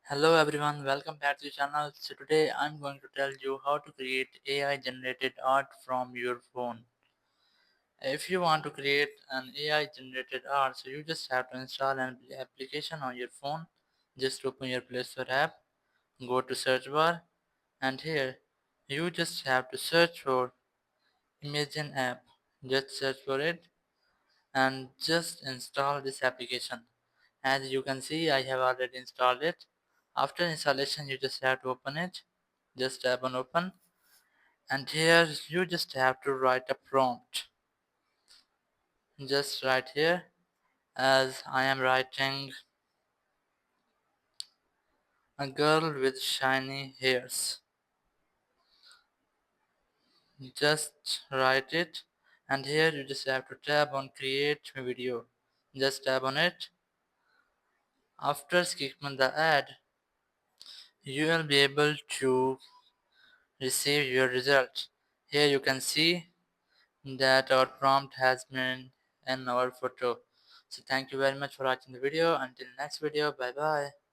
Hello everyone, welcome back to the channel. So today I'm going to tell you how to create AI generated art from your phone. If you want to create an AI generated art, so you just have to install an application on your phone. Just open your Play Store app, go to search bar, and here you just have to search for Imagine app. Just search for it and just install this application. As you can see, I have already installed it. After installation, you just have to open it. Just tap on open, and here you just have to write a prompt. Just right here, as I am writing a girl with shiny hairs. Just write it, and here you just have to tap on create video. Just tap on it. After skipping the ad, you will be able to receive your result. Here you can see that our prompt has been in our photo. So thank you very much for watching the video. Until next video, bye bye.